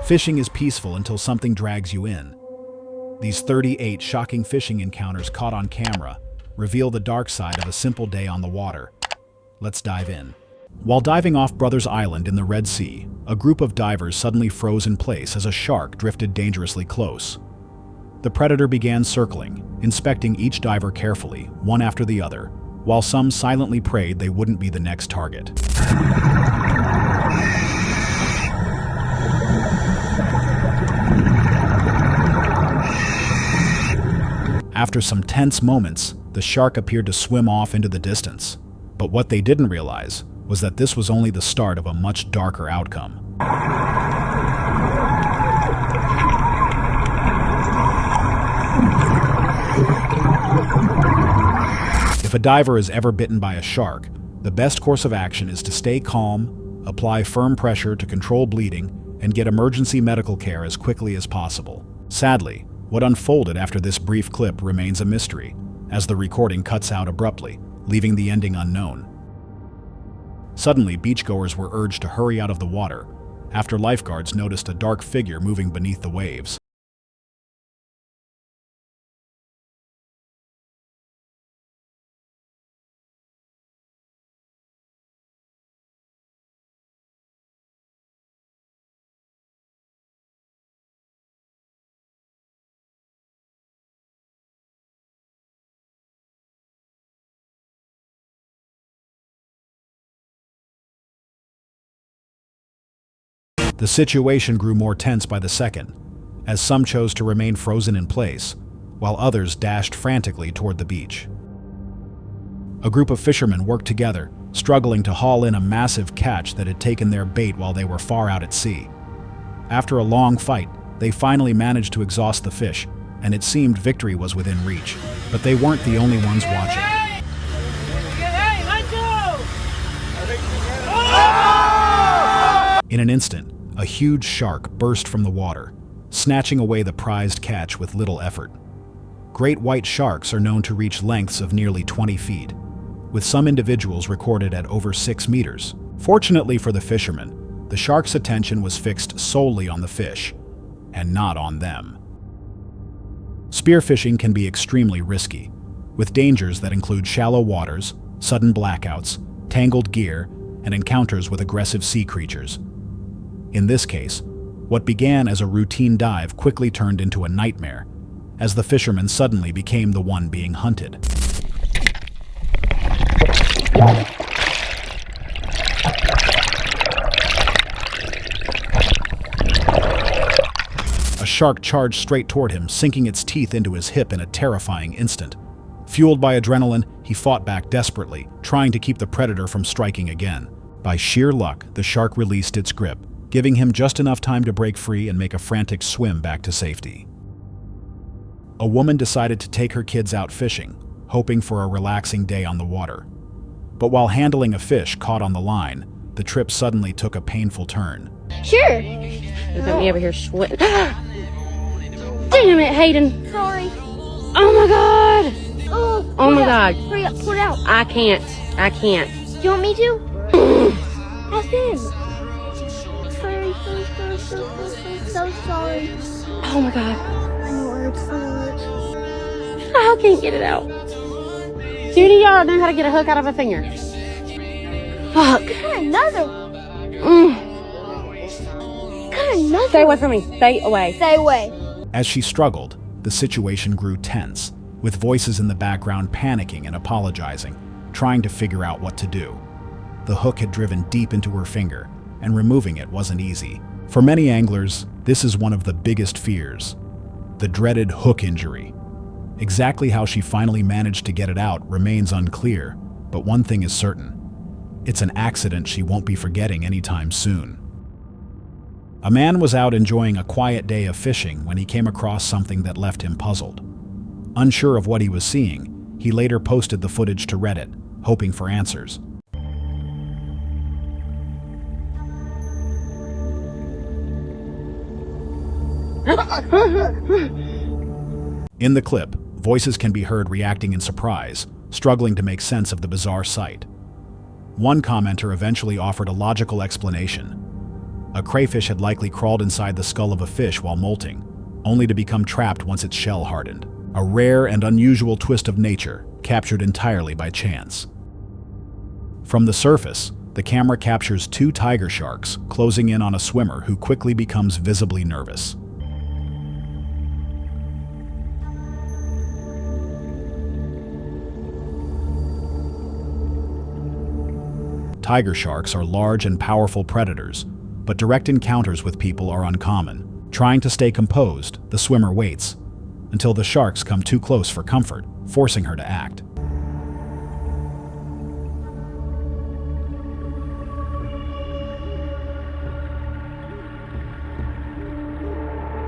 Fishing is peaceful until something drags you in. These 38 shocking fishing encounters caught on camera reveal the dark side of a simple day on the water. Let's dive in. While diving off Brothers Island in the Red Sea, a group of divers suddenly froze in place as a shark drifted dangerously close. The predator began circling, inspecting each diver carefully, one after the other, while some silently prayed they wouldn't be the next target. After some tense moments, the shark appeared to swim off into the distance. But what they didn't realize was that this was only the start of a much darker outcome. If a diver is ever bitten by a shark, the best course of action is to stay calm, apply firm pressure to control bleeding, and get emergency medical care as quickly as possible. Sadly, what unfolded after this brief clip remains a mystery, as the recording cuts out abruptly, leaving the ending unknown. Suddenly, beachgoers were urged to hurry out of the water after lifeguards noticed a dark figure moving beneath the waves. The situation grew more tense by the second, as some chose to remain frozen in place, while others dashed frantically toward the beach. A group of fishermen worked together, struggling to haul in a massive catch that had taken their bait while they were far out at sea. After a long fight, they finally managed to exhaust the fish, and it seemed victory was within reach. But they weren't the only ones watching. In an instant, a huge shark burst from the water, snatching away the prized catch with little effort. Great white sharks are known to reach lengths of nearly 20 feet, with some individuals recorded at over 6 meters. Fortunately for the fishermen, the shark's attention was fixed solely on the fish, and not on them. Spearfishing can be extremely risky, with dangers that include shallow waters, sudden blackouts, tangled gear, and encounters with aggressive sea creatures. In this case, what began as a routine dive quickly turned into a nightmare, as the fisherman suddenly became the one being hunted. A shark charged straight toward him, sinking its teeth into his hip in a terrifying instant. Fueled by adrenaline, he fought back desperately, trying to keep the predator from striking again. By sheer luck, the shark released its grip, giving him just enough time to break free and make a frantic swim back to safety. A woman decided to take her kids out fishing, hoping for a relaxing day on the water. But while handling a fish caught on the line, the trip suddenly took a painful turn. Sure. Look at me over here sweating. Damn it, Hayden. Sorry. Oh my God. Oh my God. Hurry up, pull it out. I can't. Do you want me to? Ask him. So sorry. Oh my God. I know it hurts. I can't get it out. Judy, y'all know how to get a hook out of a finger. Fuck. Got another. Got another. Stay away from me. Stay away. Stay away. As she struggled, the situation grew tense, with voices in the background panicking and apologizing, trying to figure out what to do. The hook had driven deep into her finger, and removing it wasn't easy. For many anglers, this is one of the biggest fears, the dreaded hook injury. Exactly how she finally managed to get it out remains unclear, but one thing is certain. It's an accident she won't be forgetting anytime soon. A man was out enjoying a quiet day of fishing when he came across something that left him puzzled. Unsure of what he was seeing, he later posted the footage to Reddit, hoping for answers. In the clip, voices can be heard reacting in surprise, struggling to make sense of the bizarre sight. One commenter eventually offered a logical explanation. A crayfish had likely crawled inside the skull of a fish while molting, only to become trapped once its shell hardened. A rare and unusual twist of nature, captured entirely by chance. From the surface, the camera captures two tiger sharks closing in on a swimmer who quickly becomes visibly nervous. Tiger sharks are large and powerful predators, but direct encounters with people are uncommon. Trying to stay composed, the swimmer waits until the sharks come too close for comfort, forcing her to act.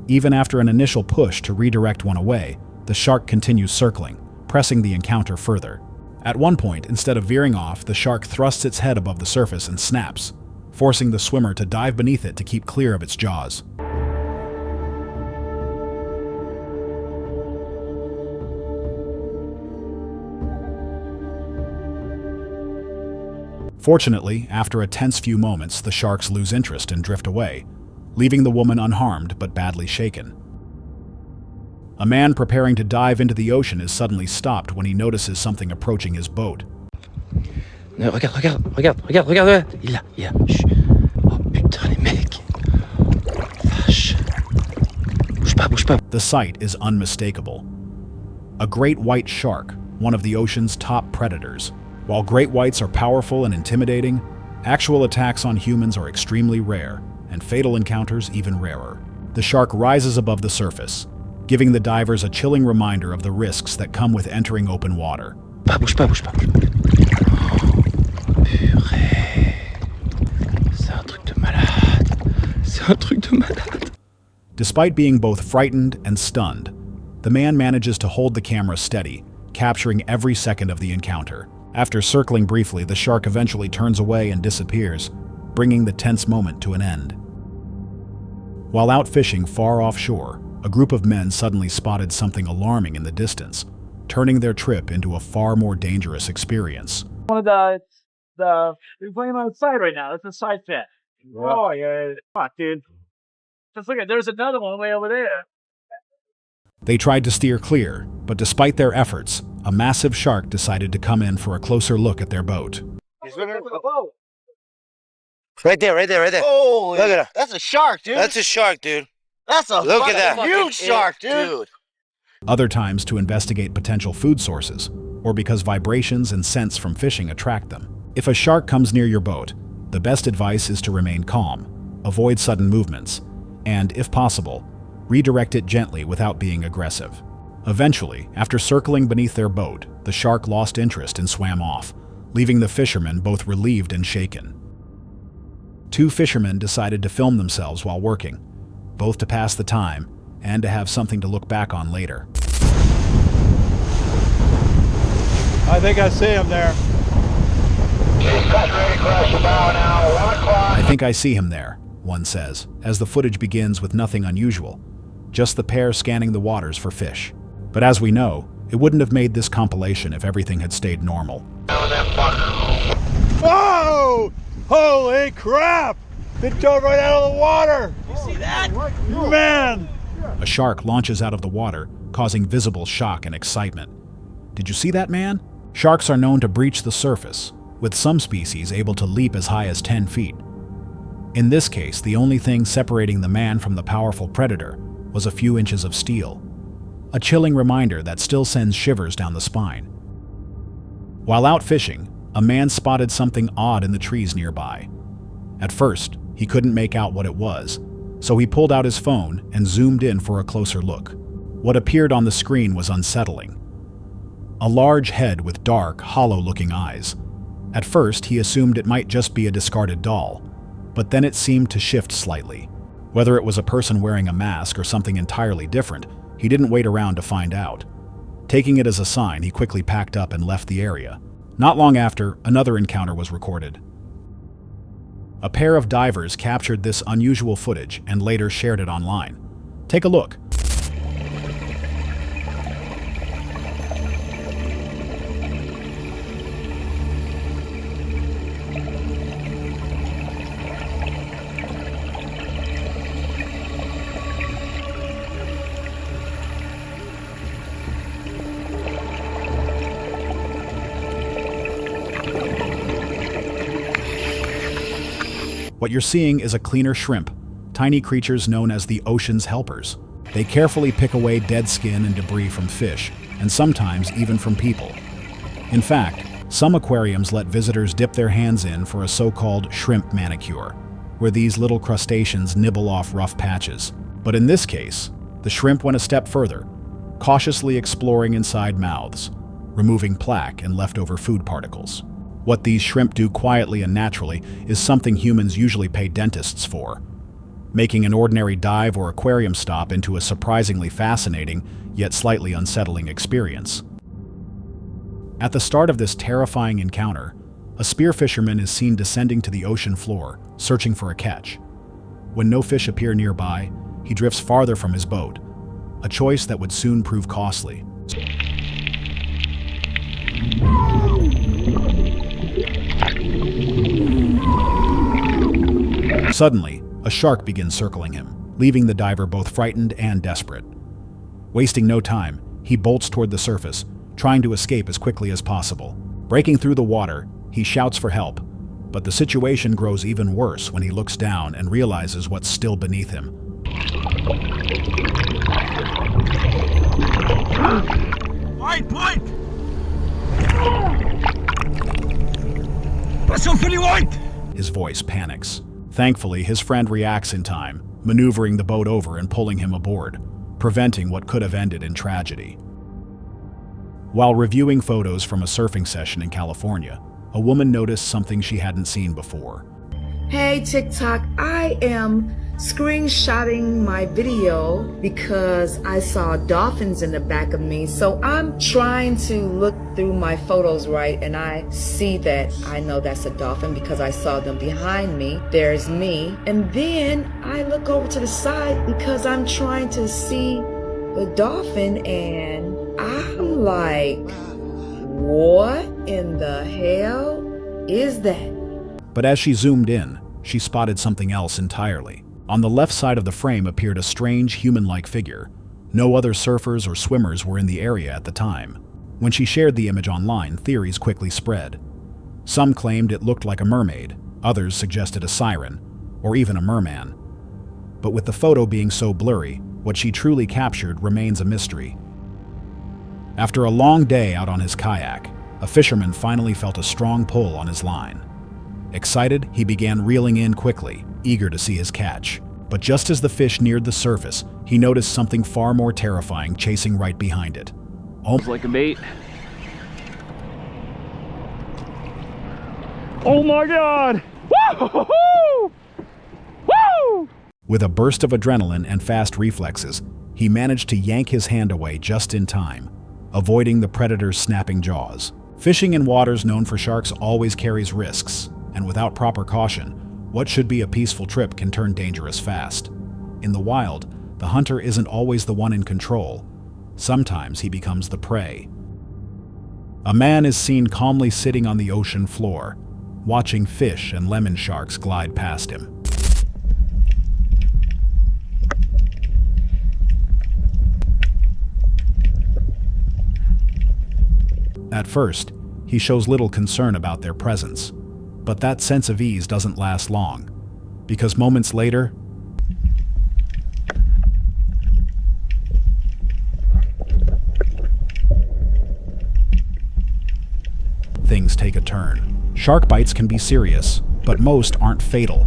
Even after an initial push to redirect one away, the shark continues circling, pressing the encounter further. At one point, instead of veering off, the shark thrusts its head above the surface and snaps, forcing the swimmer to dive beneath it to keep clear of its jaws. Fortunately, after a tense few moments, the sharks lose interest and drift away, leaving the woman unharmed but badly shaken. A man preparing to dive into the ocean is suddenly stopped when he notices something approaching his boat. Regarde. Il est là. Chut. Oh putain, les mecs. Vache. Bouge pas. The sight is unmistakable. A great white shark, one of the ocean's top predators. While great whites are powerful and intimidating, actual attacks on humans are extremely rare, and fatal encounters even rarer. The shark rises above the surface, giving the divers a chilling reminder of the risks that come with entering open water. Bouge pas. Purée. C'est un truc de malade. Despite being both frightened and stunned, the man manages to hold the camera steady, capturing every second of the encounter. After circling briefly, the shark eventually turns away and disappears, bringing the tense moment to an end. While out fishing far offshore, a group of men suddenly spotted something alarming in the distance, turning their trip into a far more dangerous experience. One of the we're playing on the side right now. That's a side pit. Oh yeah, fuck, dude. Just look at, there's another one way over there. They tried to steer clear, but despite their efforts, a massive shark decided to come in for a closer look at their boat. Whoa. Right there. Holy, Look at that. that's a shark, dude. That's a shark, dude. That's a Look at that. huge shark, dude. Other times to investigate potential food sources, or because vibrations and scents from fishing attract them. If a shark comes near your boat, the best advice is to remain calm, avoid sudden movements, and, if possible, redirect it gently without being aggressive. Eventually, after circling beneath their boat, the shark lost interest and swam off, leaving the fishermen both relieved and shaken. Two fishermen decided to film themselves while working, both to pass the time and to have something to look back on later. I think I see him there. I think I see him there, one says, as the footage begins with nothing unusual, just the pair scanning the waters for fish. But as we know, it wouldn't have made this compilation if everything had stayed normal. Whoa! Holy crap! It dove right out of the water! You see that? Man! A shark launches out of the water, causing visible shock and excitement. Did you see that, man? Sharks are known to breach the surface, with some species able to leap as high as 10 feet. In this case, the only thing separating the man from the powerful predator was a few inches of steel. A chilling reminder that still sends shivers down the spine. While out fishing, a man spotted something odd in the trees nearby. At first, he couldn't make out what it was, so he pulled out his phone and zoomed in for a closer look. What appeared on the screen was unsettling. A large head with dark, hollow-looking eyes. At first, he assumed it might just be a discarded doll, but then it seemed to shift slightly. Whether it was a person wearing a mask or something entirely different, he didn't wait around to find out. Taking it as a sign, he quickly packed up and left the area. Not long after, another encounter was recorded. A pair of divers captured this unusual footage and later shared it online. Take a look. What you're seeing is a cleaner shrimp, tiny creatures known as the ocean's helpers. They carefully pick away dead skin and debris from fish, and sometimes even from people. In fact, some aquariums let visitors dip their hands in for a so-called shrimp manicure, where these little crustaceans nibble off rough patches. But in this case, the shrimp went a step further, cautiously exploring inside mouths, removing plaque and leftover food particles. What these shrimp do quietly and naturally is something humans usually pay dentists for, making an ordinary dive or aquarium stop into a surprisingly fascinating, yet slightly unsettling experience. At the start of this terrifying encounter, a spearfisherman is seen descending to the ocean floor, searching for a catch. When no fish appear nearby, he drifts farther from his boat, a choice that would soon prove costly. Suddenly, a shark begins circling him, leaving the diver both frightened and desperate. Wasting no time, he bolts toward the surface, trying to escape as quickly as possible. Breaking through the water, he shouts for help, but the situation grows even worse when he looks down and realizes what's still beneath him. White! That's so pretty white! His voice panics. Thankfully, his friend reacts in time, maneuvering the boat over and pulling him aboard, preventing what could have ended in tragedy. While reviewing photos from a surfing session in California, a woman noticed something she hadn't seen before. Hey TikTok, I am screenshotting my video because I saw dolphins in the back of me. So I'm trying to look through my photos, right? And I see that I know that's a dolphin because I saw them behind me. There's me. And then I look over to the side because I'm trying to see the dolphin and I'm like, what in the hell is that? But as she zoomed in, she spotted something else entirely. On the left side of the frame appeared a strange human-like figure. No other surfers or swimmers were in the area at the time. When she shared the image online, theories quickly spread. Some claimed it looked like a mermaid, others suggested a siren, or even a merman. But with the photo being so blurry, what she truly captured remains a mystery. After a long day out on his kayak, a fisherman finally felt a strong pull on his line. Excited, he began reeling in quickly, eager to see his catch. But just as the fish neared the surface, he noticed something far more terrifying chasing right behind it. Almost like a bait. Oh my God! Woo! Woo! With a burst of adrenaline and fast reflexes, he managed to yank his hand away just in time, avoiding the predator's snapping jaws. Fishing in waters known for sharks always carries risks, and without proper caution, what should be a peaceful trip can turn dangerous fast. In the wild, the hunter isn't always the one in control. Sometimes he becomes the prey. A man is seen calmly sitting on the ocean floor, watching fish and lemon sharks glide past him. At first, he shows little concern about their presence, but that sense of ease doesn't last long, because moments later, things take a turn. Shark bites can be serious, but most aren't fatal.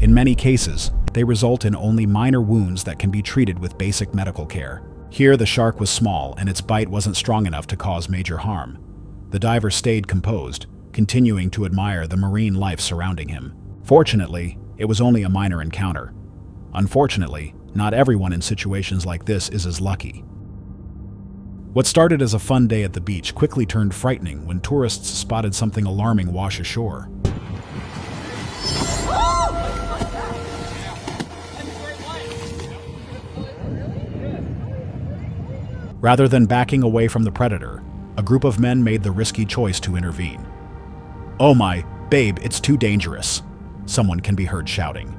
In many cases, they result in only minor wounds that can be treated with basic medical care. Here, the shark was small and its bite wasn't strong enough to cause major harm. The diver stayed composed, continuing to admire the marine life surrounding him. Fortunately, it was only a minor encounter. Unfortunately, not everyone in situations like this is as lucky. What started as a fun day at the beach quickly turned frightening when tourists spotted something alarming wash ashore. Rather than backing away from the predator, a group of men made the risky choice to intervene. "Oh my, babe, it's too dangerous," someone can be heard shouting.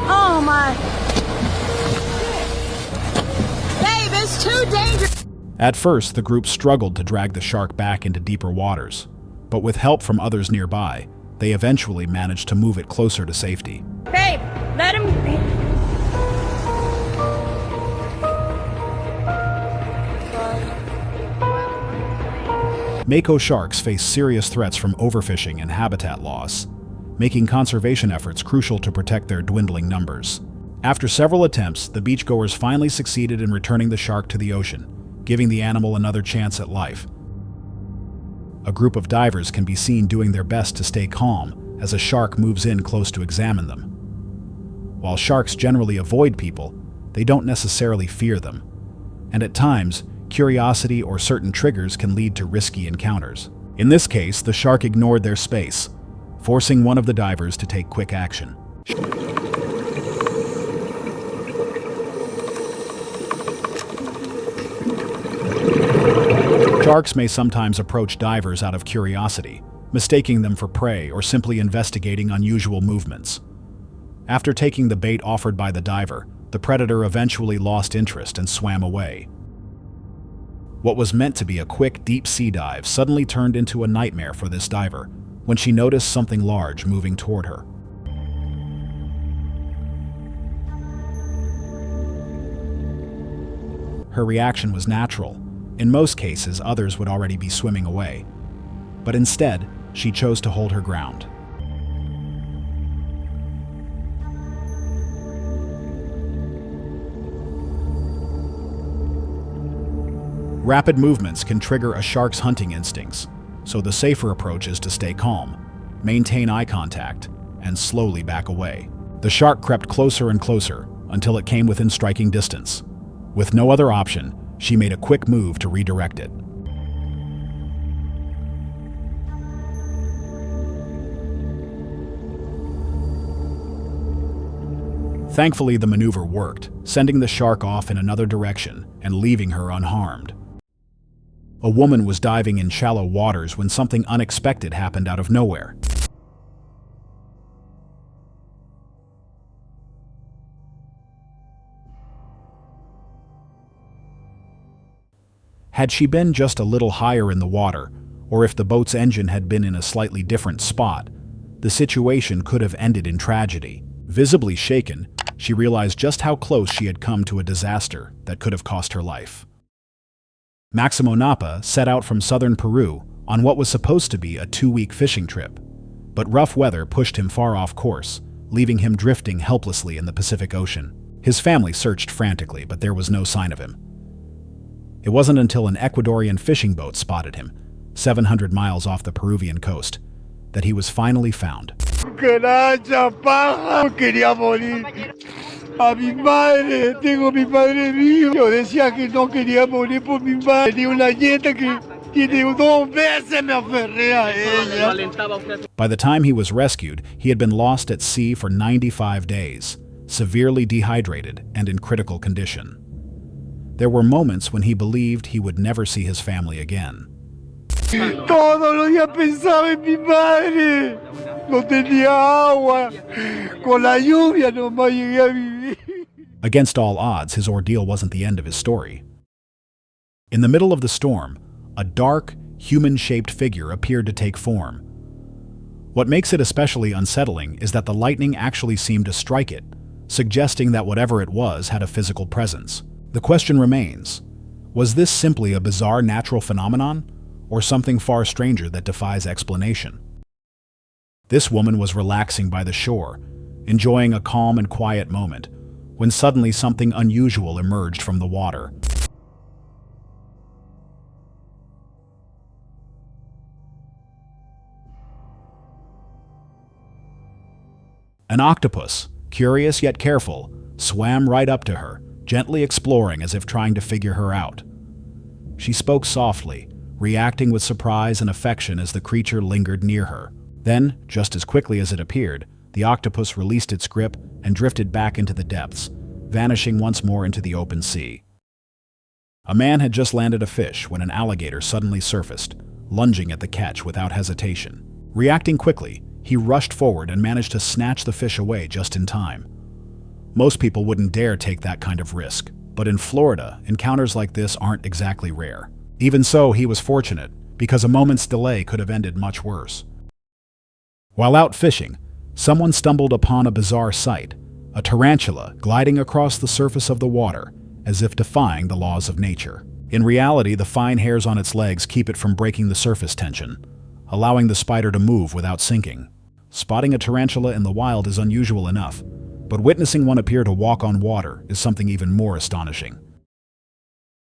Oh my. Babe, it's too dangerous. At first, the group struggled to drag the shark back into deeper waters, But with help from others nearby, they eventually managed to move it closer to safety. Babe, let him. Mako sharks face serious threats from overfishing and habitat loss, making conservation efforts crucial to protect their dwindling numbers. After several attempts, the beachgoers finally succeeded in returning the shark to the ocean, giving the animal another chance at life. A group of divers can be seen doing their best to stay calm as a shark moves in close to examine them. While sharks generally avoid people, they don't necessarily fear them, and at times, curiosity or certain triggers can lead to risky encounters. In this case, the shark ignored their space, forcing one of the divers to take quick action. Sharks may sometimes approach divers out of curiosity, mistaking them for prey or simply investigating unusual movements. After taking the bait offered by the diver, the predator eventually lost interest and swam away. What was meant to be a quick, deep sea dive suddenly turned into a nightmare for this diver when she noticed something large moving toward her. Her reaction was natural. In most cases, others would already be swimming away. But instead, she chose to hold her ground. Rapid movements can trigger a shark's hunting instincts, so the safer approach is to stay calm, maintain eye contact, and slowly back away. The shark crept closer and closer until it came within striking distance. With no other option, she made a quick move to redirect it. Thankfully, the maneuver worked, sending the shark off in another direction and leaving her unharmed. A woman was diving in shallow waters when something unexpected happened out of nowhere. Had she been just a little higher in the water, or if the boat's engine had been in a slightly different spot, the situation could have ended in tragedy. Visibly shaken, she realized just how close she had come to a disaster that could have cost her life. Maximo Napa set out from southern Peru on what was supposed to be a 2-week fishing trip, but rough weather pushed him far off course, leaving him drifting helplessly in the Pacific Ocean. His family searched frantically, but there was no sign of him. It wasn't until an Ecuadorian fishing boat spotted him, 700 miles off the Peruvian coast, that he was finally found. By the time he was rescued, he had been lost at sea for 95 days, severely dehydrated and in critical condition. There were moments when he believed he would never see his family again. Todos los días pensaba en mi madre. No tenía agua. Con la lluvia nomás llegué a vivir. Against all odds, his ordeal wasn't the end of his story. In the middle of the storm, a dark, human-shaped figure appeared to take form. What makes it especially unsettling is that the lightning actually seemed to strike it, suggesting that whatever it was had a physical presence. The question remains, was this simply a bizarre natural phenomenon, or something far stranger that defies explanation? This woman was relaxing by the shore, enjoying a calm and quiet moment, when suddenly something unusual emerged from the water. An octopus, curious yet careful, swam right up to her, gently exploring as if trying to figure her out. She spoke softly, reacting with surprise and affection as the creature lingered near her. Then, just as quickly as it appeared, the octopus released its grip and drifted back into the depths, vanishing once more into the open sea. A man had just landed a fish when an alligator suddenly surfaced, lunging at the catch without hesitation. Reacting quickly, he rushed forward and managed to snatch the fish away just in time. Most people wouldn't dare take that kind of risk, but in Florida, encounters like this aren't exactly rare. Even so, he was fortunate, because a moment's delay could have ended much worse. While out fishing, someone stumbled upon a bizarre sight, a tarantula gliding across the surface of the water, as if defying the laws of nature. In reality, the fine hairs on its legs keep it from breaking the surface tension, allowing the spider to move without sinking. Spotting a tarantula in the wild is unusual enough, but witnessing one appear to walk on water is something even more astonishing.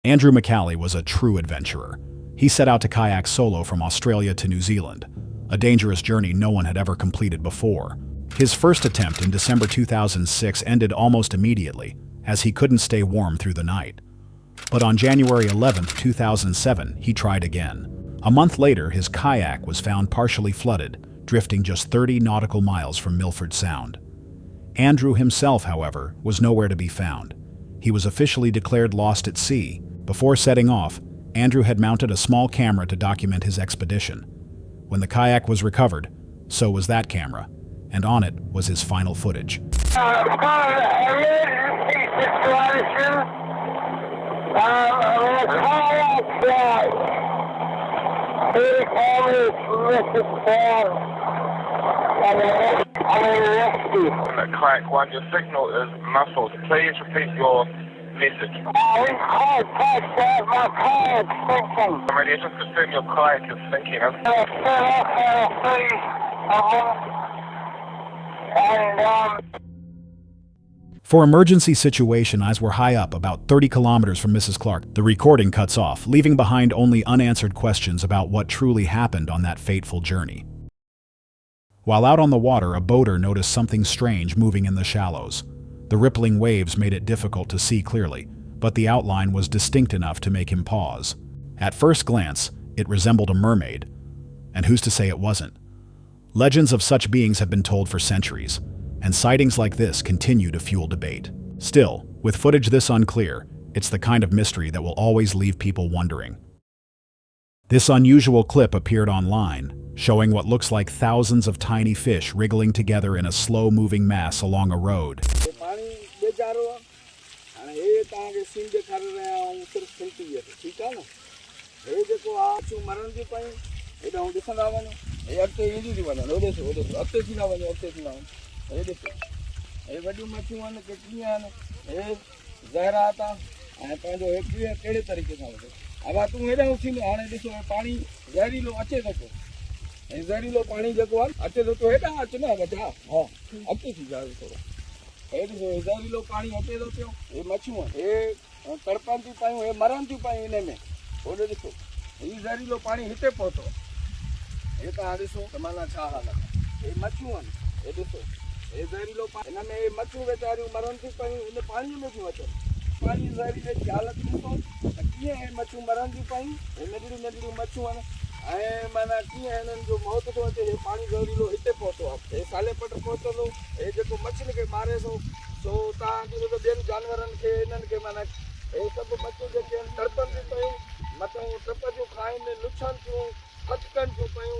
Andrew McCallie was a true adventurer. He set out to kayak solo from Australia to New Zealand, a dangerous journey no one had ever completed before. His first attempt in December 2006 ended almost immediately, as he couldn't stay warm through the night. But on January 11, 2007, he tried again. A month later, his kayak was found partially flooded, drifting just 30 nautical miles from Milford Sound. Andrew himself, however, was nowhere to be found. He was officially declared lost at sea. Before setting off, Andrew had mounted a small camera to document his expedition. When the kayak was recovered, so was that camera, and on it was his final footage. Kayak 1, your signal is muffled. Please repeat your message. I'm ready to confirm your kayak is sinking. For emergency situation, eyes were high up, about 30 kilometers from Mrs. Clark. The recording cuts off, leaving behind only unanswered questions about what truly happened on that fateful journey. While out on the water, a boater noticed something strange moving in the shallows. The rippling waves made it difficult to see clearly, but the outline was distinct enough to make him pause. At first glance, it resembled a mermaid. And who's to say it wasn't? Legends of such beings have been told for centuries, and sightings like this continue to fuel debate. Still, with footage this unclear, it's the kind of mystery that will always leave people wondering. This unusual clip appeared online, showing what looks like thousands of tiny fish wriggling together in a slow-moving mass along a road. ज़हरीलो पानी जेको आहे अचे थो हेॾां अच न वॾा हा अचे थी जाए थोरो हेॾि ज़हरीलो पाणी अचे थो पियो हे मच्छियूं हे तड़पनि थियूं पयूं हे मरनि थियूं पयूं इन में होॾे ॾिसो हीउ ज़हरीलो पाणी हिते पहुतो हे तव्हां ॾिसो त माना छा हाल आहे हे मच्छियूं आहिनि हे ॾिसो हे ज़हरीलो पाणी हिन में हे मच्छियूं वीचारियूं मरनि थियूं पयूं हिन पाणीअ में थियूं अचनि पाणी ज़हरीले जी हालत ॾिसो त कीअं हे मच्छियूं मरनि थियूं पयूं हे नंढड़ियूं नंढड़ियूं मच्छियूं आहिनि माना कीअं हिननि जो मौत थो अचे हे पाणी ज़हरीलो हिते पहुतो आहे हे साले पट पहुचंदो हे जेको मच्छियुनि खे मारे थो सो तव्हांखे ॿियनि जानवरनि खे हिननि खे माना हे सभु मच्छियूं जेके आहिनि तड़पनि थियूं पयूं मथां टप थियूं खाइनि लुछनि थियूं खचकनि थियूं पयूं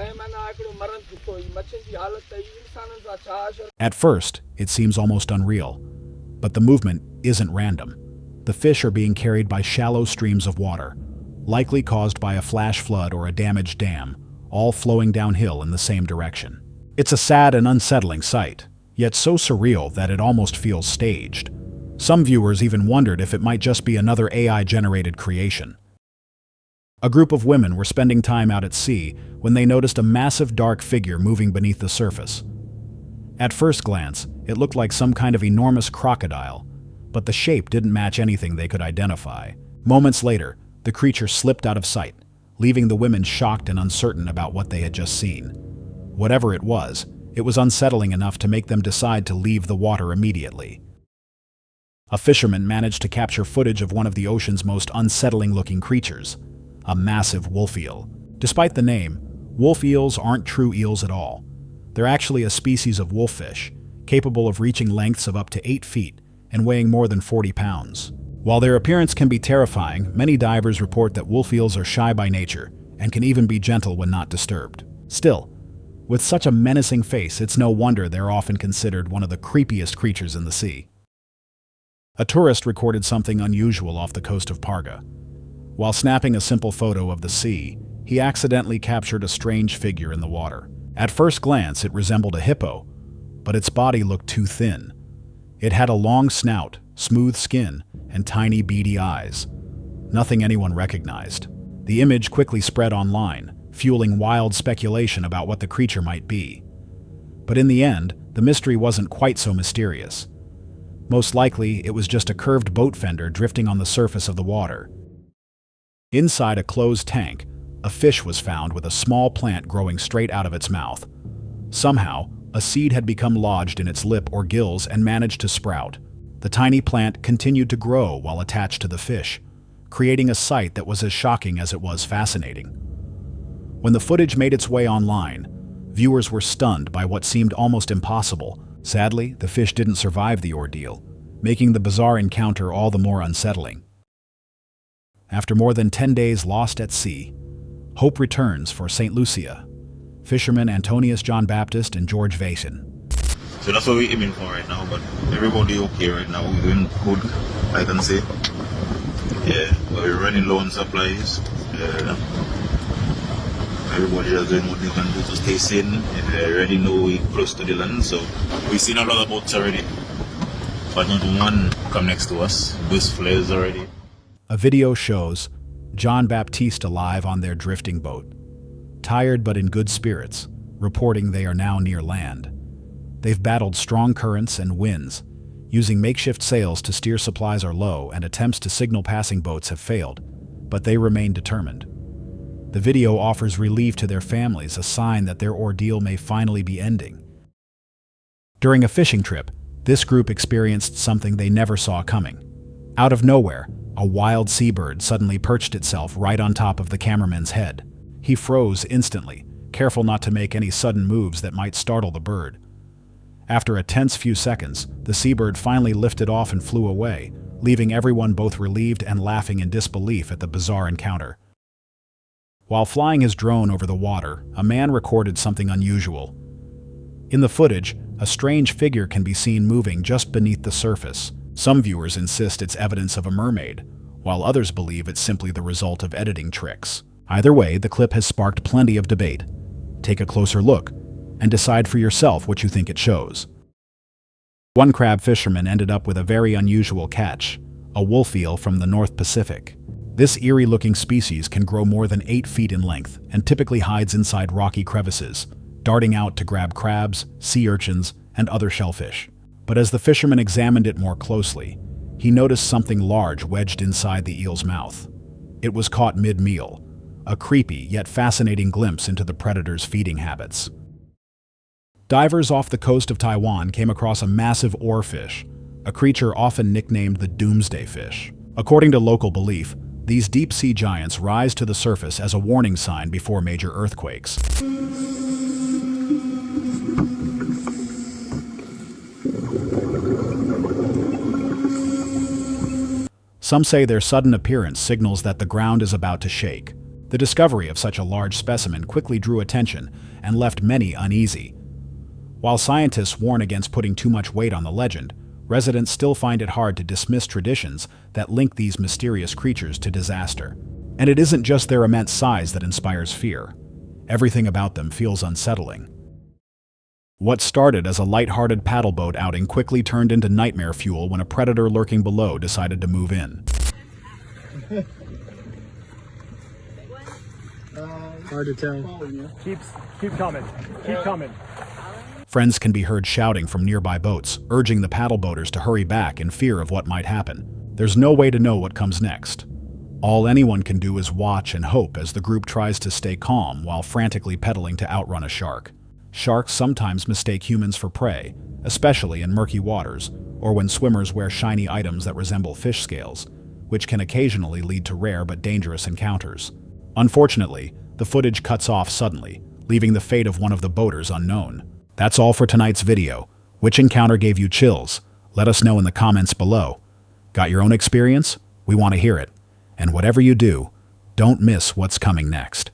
ऐं माना हिकिड़ो मरनि थियूं पोइ मच्छियुनि जी हालत त इंसाननि सां छा असर. At first, it seems almost unreal, but the movement isn't random. The fish are being carried by shallow streams of water, likely caused by a flash flood or a damaged dam, all flowing downhill in the same direction. It's a sad and unsettling sight, yet so surreal that it almost feels staged. Some viewers even wondered if it might just be another AI-generated creation. A group of women were spending time out at sea when they noticed a massive dark figure moving beneath the surface. At first glance, it looked like some kind of enormous crocodile, but the shape didn't match anything they could identify. Moments later, the creature slipped out of sight, leaving the women shocked and uncertain about what they had just seen. Whatever it was unsettling enough to make them decide to leave the water immediately. A fisherman managed to capture footage of one of the ocean's most unsettling-looking creatures, a massive wolf eel. Despite the name, wolf eels aren't true eels at all. They're actually a species of wolffish, capable of reaching lengths of up to 8 feet and weighing more than 40 pounds. While their appearance can be terrifying, many divers report that wolf eels are shy by nature and can even be gentle when not disturbed. Still, with such a menacing face, it's no wonder they're often considered one of the creepiest creatures in the sea. A tourist recorded something unusual off the coast of Parga. While snapping a simple photo of the sea, he accidentally captured a strange figure in the water. At first glance, it resembled a hippo, but its body looked too thin. It had a long snout, smooth skin, and tiny beady eyes. Nothing anyone recognized. The image quickly spread online, fueling wild speculation about what the creature might be. But in the end, the mystery wasn't quite so mysterious. Most likely, it was just a curved boat fender drifting on the surface of the water. Inside a closed tank, a fish was found with a small plant growing straight out of its mouth. Somehow, a seed had become lodged in its lip or gills and managed to sprout. The tiny plant continued to grow while attached to the fish, creating a sight that was as shocking as it was fascinating. When the footage made its way online, viewers were stunned by what seemed almost impossible. Sadly, the fish didn't survive the ordeal, making the bizarre encounter all the more unsettling. After more than 10 days lost at sea, hope returns for St. Lucia. Fishermen Antonius John Baptist and George Vason. So that's what we're aiming for right now, but everybody okay right now. We're doing good, I can say. Yeah, but we're running low on supplies. Everybody is doing what they can do to stay sane. They already know we're close to the land, so we've seen a lot of boats already. But not one come next to us. Those flares already. A video shows John Baptiste alive on their drifting boat, tired but in good spirits, reporting they are now near land. They've battled strong currents and winds. Using makeshift sails to steer supplies are low, and attempts to signal passing boats have failed, but they remain determined. The video offers relief to their families, a sign that their ordeal may finally be ending. During a fishing trip, this group experienced something they never saw coming. Out of nowhere, a wild seabird suddenly perched itself right on top of the cameraman's head. He froze instantly, careful not to make any sudden moves that might startle the bird. After a tense few seconds, the seabird finally lifted off and flew away, leaving everyone both relieved and laughing in disbelief at the bizarre encounter. While flying his drone over the water, a man recorded something unusual. In the footage, a strange figure can be seen moving just beneath the surface. Some viewers insist it's evidence of a mermaid, while others believe it's simply the result of editing tricks. Either way, the clip has sparked plenty of debate. Take a closer look and decide for yourself what you think it shows. One crab fisherman ended up with a very unusual catch, a wolf eel from the North Pacific. This eerie-looking species can grow more than 8 feet in length and typically hides inside rocky crevices, darting out to grab crabs, sea urchins, and other shellfish. But as the fisherman examined it more closely, he noticed something large wedged inside the eel's mouth. It was caught mid-meal, a creepy yet fascinating glimpse into the predator's feeding habits. Divers off the coast of Taiwan came across a massive oarfish, a creature often nicknamed the Doomsday fish. According to local belief, these deep-sea giants rise to the surface as a warning sign before major earthquakes. Some say their sudden appearance signals that the ground is about to shake. The discovery of such a large specimen quickly drew attention and left many uneasy. While scientists warn against putting too much weight on the legend, residents still find it hard to dismiss traditions that link these mysterious creatures to disaster. And it isn't just their immense size that inspires fear. Everything about them feels unsettling. What started as a light-hearted paddleboat outing quickly turned into nightmare fuel when a predator lurking below decided to move in. Hard to tell. Keep coming. Keep coming. Friends can be heard shouting from nearby boats, urging the paddleboaters to hurry back in fear of what might happen. There's no way to know what comes next. All anyone can do is watch and hope as the group tries to stay calm while frantically pedaling to outrun a shark. Sharks sometimes mistake humans for prey, especially in murky waters, or when swimmers wear shiny items that resemble fish scales, which can occasionally lead to rare but dangerous encounters. Unfortunately, the footage cuts off suddenly, leaving the fate of one of the boaters unknown. That's all for tonight's video. Which encounter gave you chills? Let us know in the comments below. Got your own experience? We want to hear it. And whatever you do, don't miss what's coming next.